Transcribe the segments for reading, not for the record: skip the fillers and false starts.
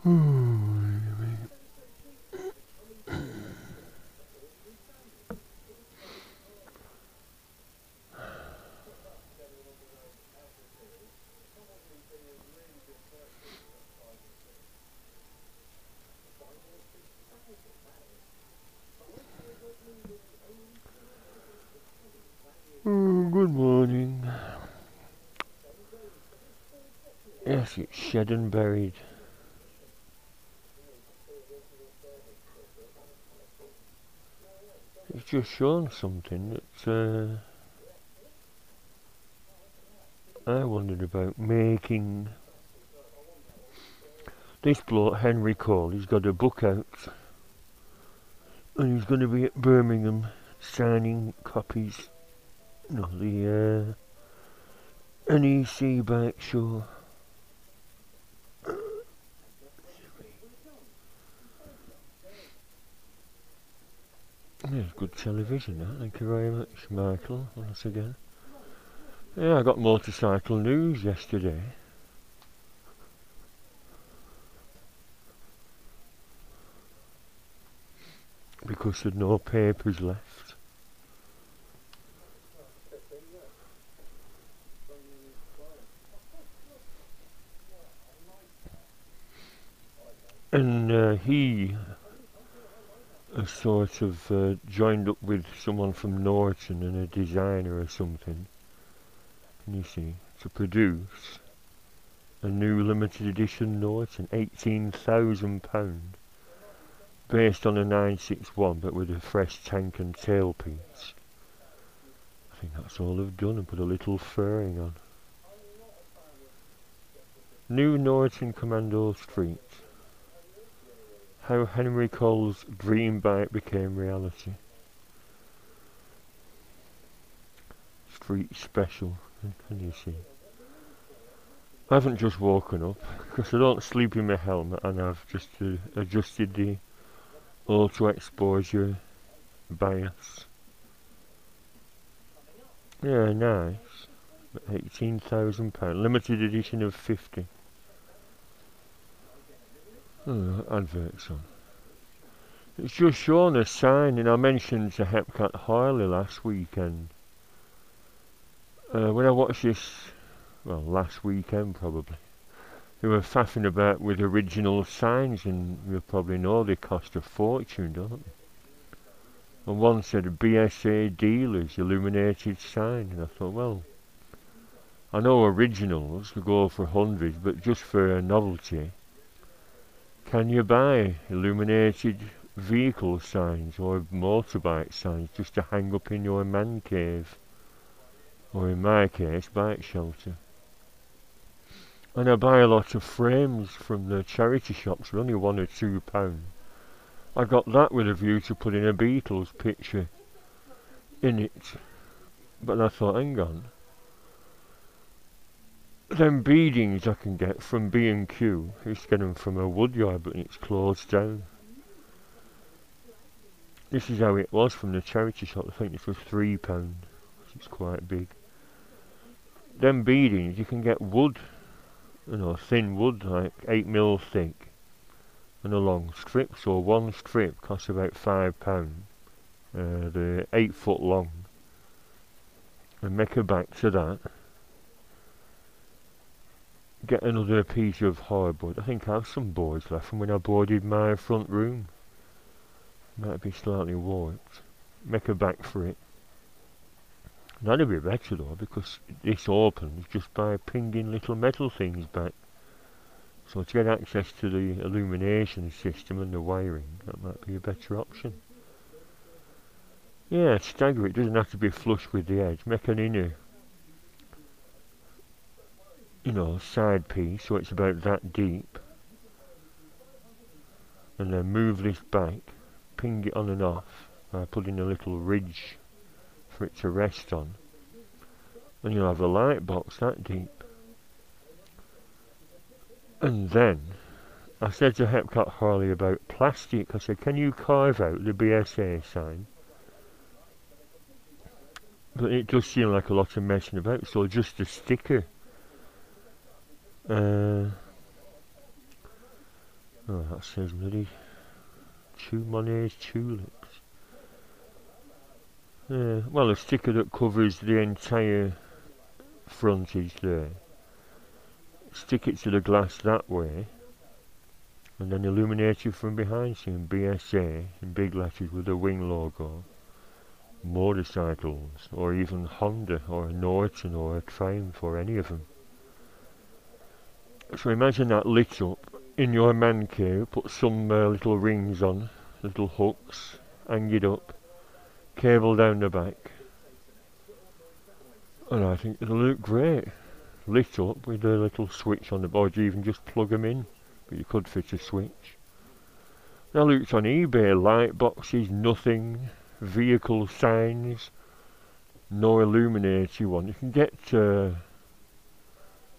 Good morning. Yes, it's shed and buried. It's just shown something that I wondered about making. This bloke, Henry Cole, he's got a book out and he's going to be at Birmingham signing copies. No, the NEC bike show. Yeah, good television, that. Thank you very much, Michael, once again. Yeah, I got motorcycle news yesterday. Because there'd no papers left. And he sort of joined up with someone from Norton and a designer or something, can you see, to produce a new limited edition Norton, £18,000, based on a 961 but with a fresh tank and tailpiece. I think that's all they've done, and put a little furring on. New Norton Commando Street. How Henry Cole's dream bike became reality. Street special, can you see? I haven't just woken up, because I don't sleep in my helmet, and I've just adjusted the auto exposure bias. Yeah, nice. £18,000, limited edition of 50. Oh, adverts on. It's just shown a sign, and I mentioned to Hepcat Harley last weekend. When I watched this, well, last weekend probably, they were faffing about with original signs, and you probably know they cost a fortune, don't they? And one said BSA dealers illuminated sign, and I thought, well, I know originals will go for hundreds, but just for a novelty, can you buy illuminated vehicle signs or motorbike signs just to hang up in your man cave, or in my case, bike shelter? And I buy a lot of frames from the charity shops for only £1 or £2. I got that with a view to putting a Beatles picture in it, but I thought, hang on, them beadings I can get from B&Q, I used to get them from a woodyard, but it's closed down. This is how it was from the charity shop. I think this was £3, it's quite big. Them beadings, you can get wood, you know, thin wood, like 8mm thick, and a long strip, so one strip costs about £5. They're 8 foot long, and make a back to that. Get another piece of hardboard. I think I have some boards left from when I boarded my front room. Might be slightly warped. Make a back for it. That'd be better though, because this opens just by pinging little metal things back. So to get access to the illumination system and the wiring, that might be a better option. Yeah, stagger it. Doesn't have to be flush with the edge. Make an inner, you know, side piece so it's about that deep, and then move this back, ping it on and off by putting a little ridge for it to rest on, and you'll have a light box that deep. And then I said to Hepcat Harley about plastic. I said, can you carve out the BSA sign? But it does seem like a lot of messing about, so just a sticker. Oh, that says bloody Monet's tulips. Yeah, well, a sticker that covers the entire frontage there. Stick it to the glass that way, and then illuminate it from behind, seeing BSA in big letters with a wing logo. Motorcycles, or even Honda, or a Norton, or a Triumph, or any of them. So imagine that lit up in your man cave, put some little rings on, little hooks, hang it up, cable down the back, and I think it'll look great. Lit up with a little switch on the board, you even just plug them in, but you could fit a switch. Now looked on eBay, light boxes, nothing, vehicle signs, no illuminated one. You can get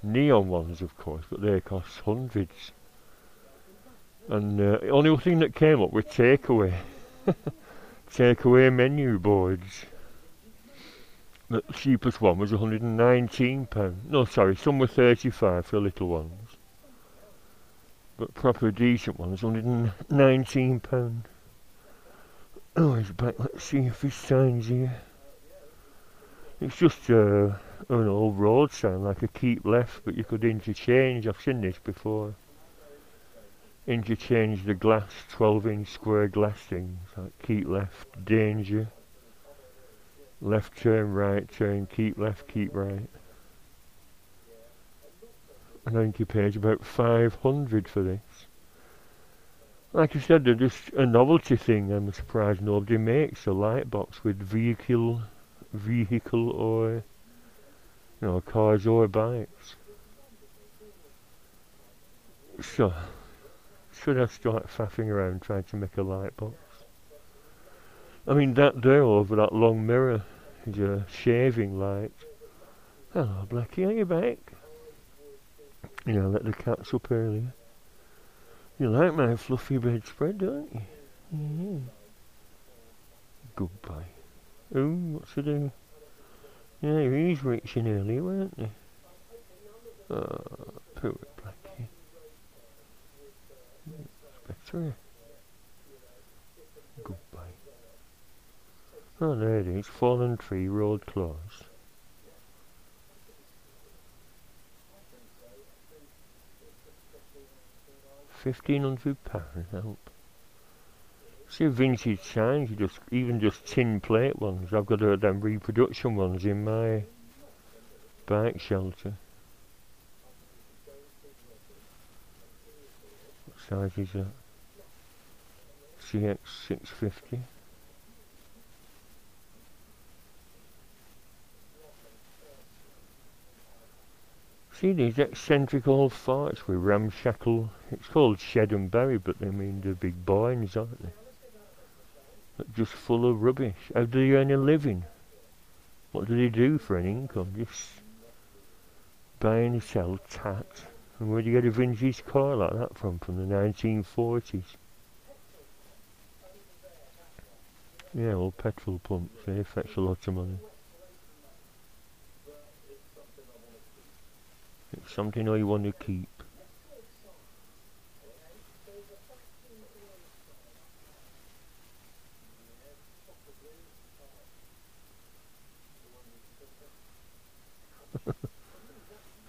neon ones, of course, but they cost hundreds. And the only thing that came up were takeaway. Takeaway menu boards. The cheapest one was £119. No, sorry, some were £35 for the little ones. But proper decent ones, £119. Oh, he's back. Let's see if his sign's here. It's just an old road sign, like a keep left, but you could interchange. I've seen this before. Interchange the glass, 12-inch square glass things, like keep left, danger. Left turn, right turn, keep left, keep right. And I think you paid about £500 for this. Like I said, they're just a novelty thing. I'm surprised nobody makes a light box with vehicle or, you know, cars or bikes. So, should I start faffing around trying to make a light box? I mean, that there over that long mirror is a shaving light. Hello, Blackie, are you back? Yeah, I let the cats up earlier. You like my fluffy bedspread, don't you? Yeah. Goodbye. Oh, what's he doing? Yeah, he's reaching earlier, weren't he? Oh, poor Blackie. It's better. Goodbye. Oh, there it is. Fallen Tree Road closed. £1,500 help. See vintage signs, even just tin plate ones. I've got them reproduction ones in my bike shelter. What size is that? CX650. See these eccentric old farts with ramshackle. It's called shed and bury, but they mean the big barns, aren't they? Just full of rubbish. How do they earn a living? What do they do for an income? Just buy and sell tat. And where do you get a vintage car like that from the 1940s? Yeah, well, petrol pumps, they fetch a lot of money. It's something I want to keep.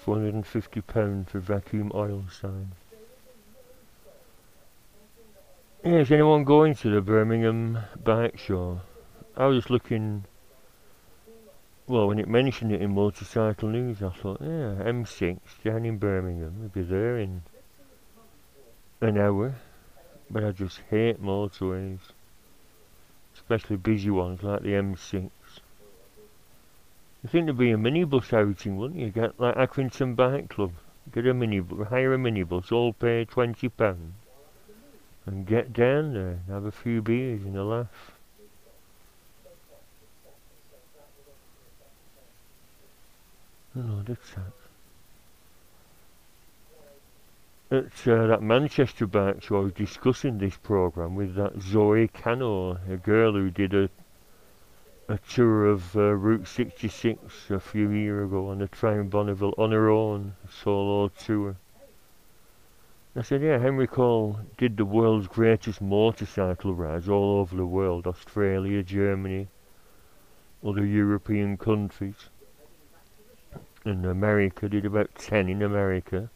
£450 for vacuum oil sign. Yeah, is anyone going to the Birmingham bike show? I was looking, well, when it mentioned it in Motorcycle News, I thought, yeah, M6 down in Birmingham, we'll be there in an hour. But I just hate motorways, especially busy ones like the M6. You think there'd be a minibus outing, wouldn't you? Get like Accrington Bike Club, get a minibus, hire a minibus, all pay £20, and get down there and have a few beers and a laugh. Oh, that's that. At that Manchester bike show, I was discussing this programme with that Zoe Cano, a girl who did a tour of Route 66 a few years ago on the train Bonneville on her own, a solo tour. I said, yeah, Henry Cole did the world's greatest motorcycle rides all over the world, Australia, Germany, other European countries. In America, did about 10 in America.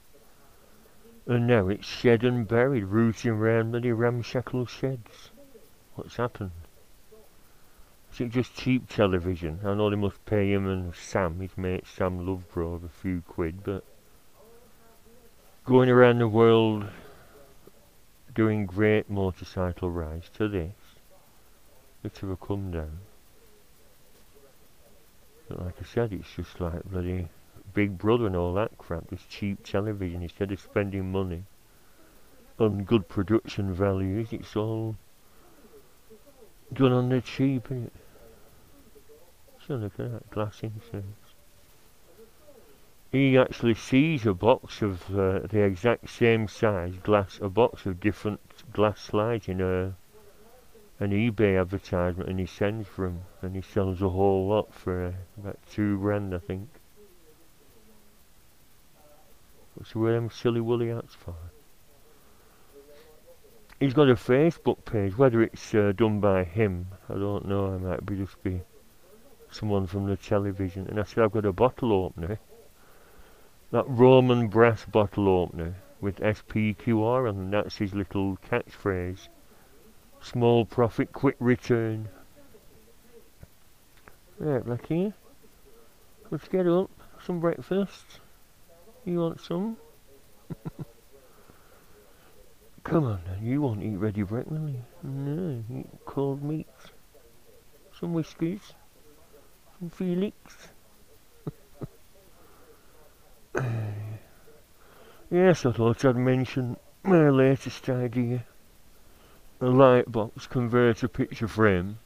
And now it's shed and buried, rooting round bloody ramshackle sheds. What's happened? Is it just cheap television? I know they must pay him and Sam, his mate Sam Lovegrove, a few quid, but going around the world doing great motorcycle rides to this, it's have come down. But like I said, it's just like bloody Big Brother and all that crap, this cheap television. Instead of spending money on good production values, it's all done on the cheap, isn't it? So look at that, glass inserts. He actually sees a box of the exact same size glass, a box of different glass slides in an eBay advertisement, and he sends for them, and he sells a whole lot for about £2 grand, I think. What's the way them silly woolly hats for? He's got a Facebook page, whether it's done by him, I don't know, it might be just be someone from the television. And I said, I've got a bottle opener, that Roman brass bottle opener with SPQR on, and that's his little catchphrase. Small profit, quick return. Right, Blackie, let's get up, some breakfast. You want some? Come on then, you won't eat ready bread, will you? No, you eat cold meat. Some whiskies. Some Felix. Yes, I thought I'd mention my latest idea. A light box converter picture frame.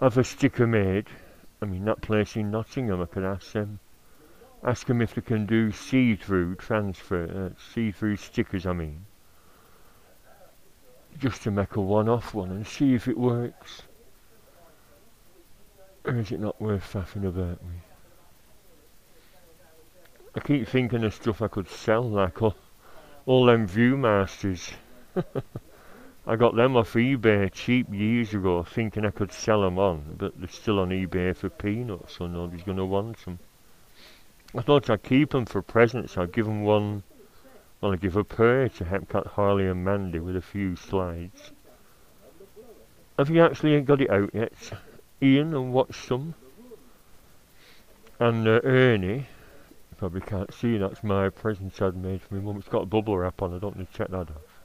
Have a sticker made. I mean, that place in Nottingham, I could ask them. Ask them if they can do see-through transfer, see-through stickers, I mean. Just to make a one-off one and see if it works. Or is it not worth faffing about with? I keep thinking of stuff I could sell, like all them Viewmasters. I got them off eBay cheap years ago, thinking I could sell them on, but they're still on eBay for peanuts, so nobody's going to want them. I thought I'd keep them for presents. I'd give them one, well, I'd give a pair to Hepcat, Harley and Mandy with a few slides. Have you actually got it out yet, Ian, and watched some? And Ernie, you probably can't see, that's my present I'd made for my mum. It's got a bubble wrap on, I don't need to check that off.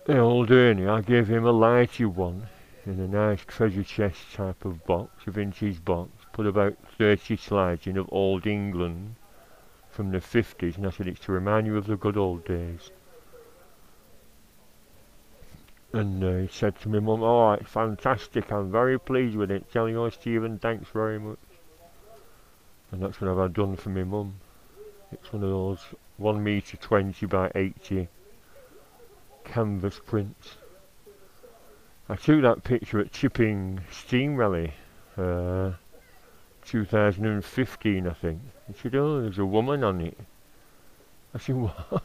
The old Ernie, I gave him a lighty one in a nice treasure chest type of box, a vintage box. Put about 30 slides in of old England from the 50s, and I said it's to remind you of the good old days. And he said to me, Mum, oh, it's fantastic, I'm very pleased with it. Tell you, Stephen, thanks very much. And that's what I've had done for my mum. It's one of those 1 metre 20 by 80 canvas prints. I took that picture at Chipping Steam Rally 2015, I think. He said, oh, there's a woman on it. I said, what?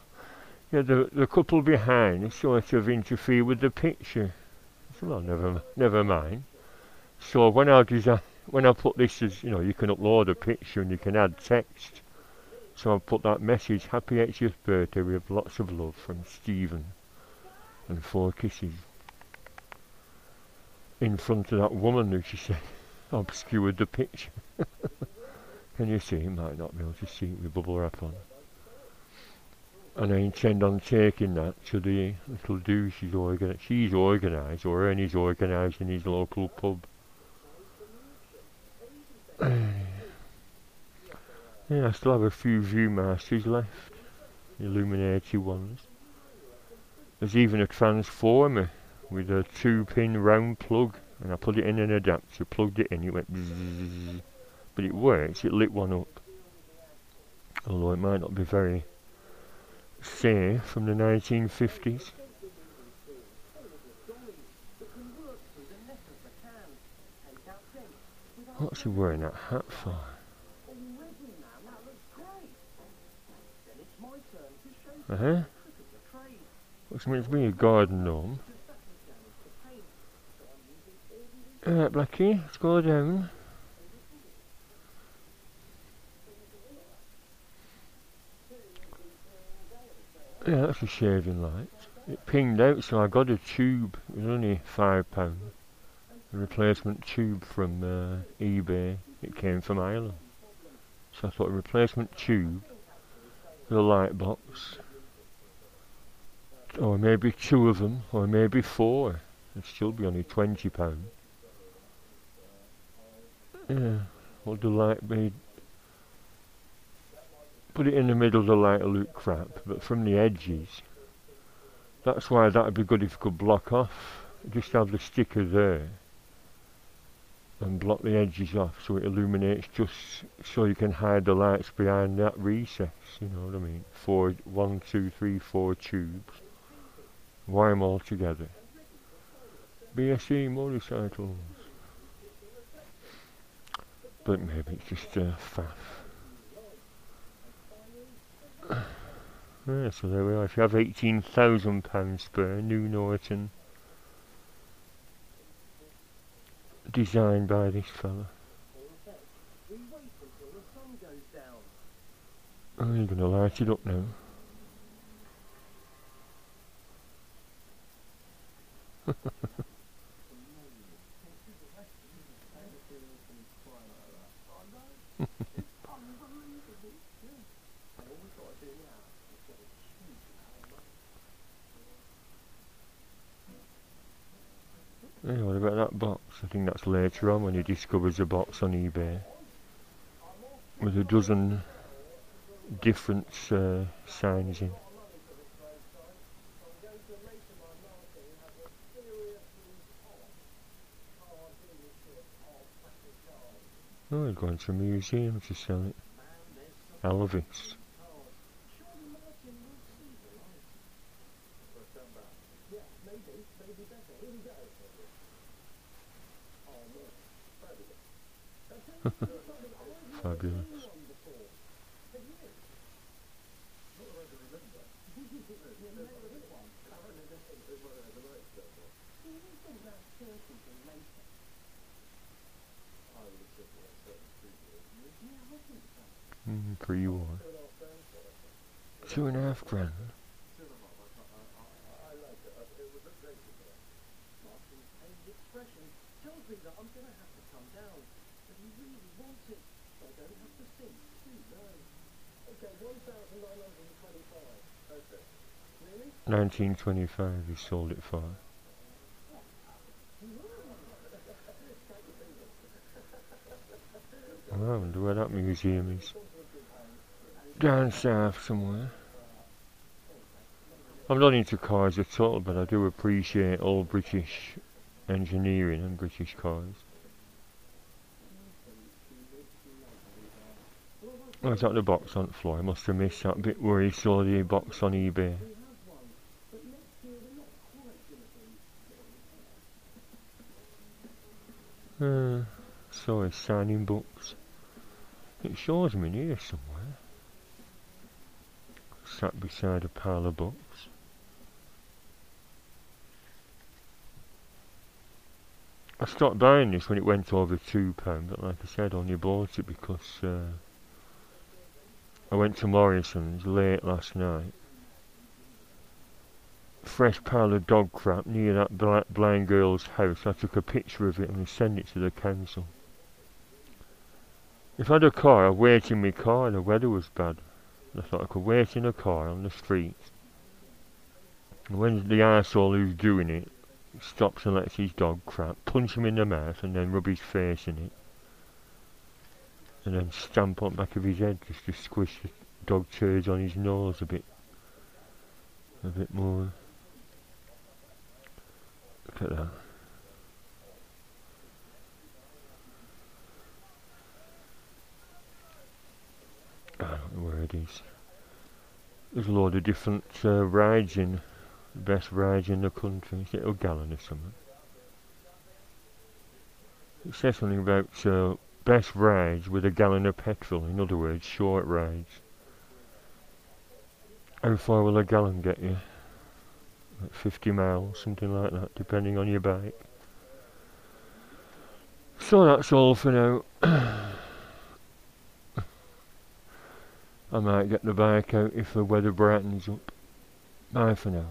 Yeah, the couple behind sort of interfere with the picture. I said, well, never mind. So when I put this as, you know, you can upload a picture and you can add text. So I put that message, happy 80th birthday with lots of love from Stephen, and 4 kisses. In front of that woman who, she said, obscured the picture. Can you see? You might not be able to see it with bubble wrap on. And I intend on taking that to the little do she's organised, or Ernie's organised in his local pub. Yeah, I still have a few Viewmasters left, illuminated ones. There's even a transformer with a 2-pin round plug, and I put it in an adapter, plugged it in, it went bzzz, but it works, it lit one up. Although it might not be very safe from the 1950s. What's he wearing that hat for? What's meant to be a garden gnome. Alright, Blackie, let's go down. Yeah, that's a shaving light. It pinged out, so I got a tube. It was only £5. A replacement tube from eBay. It came from Ireland. So I thought a replacement tube for the light box. Or maybe 2 of them, or maybe 4. It'd still be only £20. Yeah, what the light be? Put it in the middle, the light will look crap, but from the edges, that's why that'd be good if you could block off. Just have the sticker there and block the edges off so it illuminates, just so you can hide the lights behind that recess, you know what I mean? 1, 2, 3, 4 tubes. Wire them all together. BSE motorcycles. But maybe it's just faff. Yeah, so there we are. If you have £18,000 spare, New Norton, designed by this fella. Oh, you're gonna light it up now. Yeah, what about that box? I think that's later on when he discovers a box on eBay with a dozen different signs in. Oh, they're going to a museum to sell it. Elvis. Fabulous. Pre-war. £2,500. £1,925 he sold it for. I wonder where that museum is. Down south somewhere. I'm not into cars at all, but I do appreciate all British engineering and British cars. Oh, is that the box on the floor? I must have missed that bit where he saw the box on eBay. So he's signing books. It shows him in here somewhere. Sat beside a pile of books. I stopped buying this when it went over £2, but like I said, I only bought it because I went to Morrison's late last night. Fresh pile of dog crap near that blind girl's house. I took a picture of it and sent it to the council. If I had a car, I'd wait in my car. The weather was bad. I thought I could wait in a car on the street. And when the arsehole who's doing it stops and lets his dog crap, punch him in the mouth and then rub his face in it. And then stamp on the back of his head just to squish the dog turds on his nose a bit more. Look at that. I don't know where it is. There's a load of different rides in. The best rides in the country. Is it a gallon or something? It says something about best rides with a gallon of petrol. In other words, short rides. How far will a gallon get you? Like 50 miles, something like that, depending on your bike. So that's all for now. I might get the bike out if the weather brightens up. Bye for now.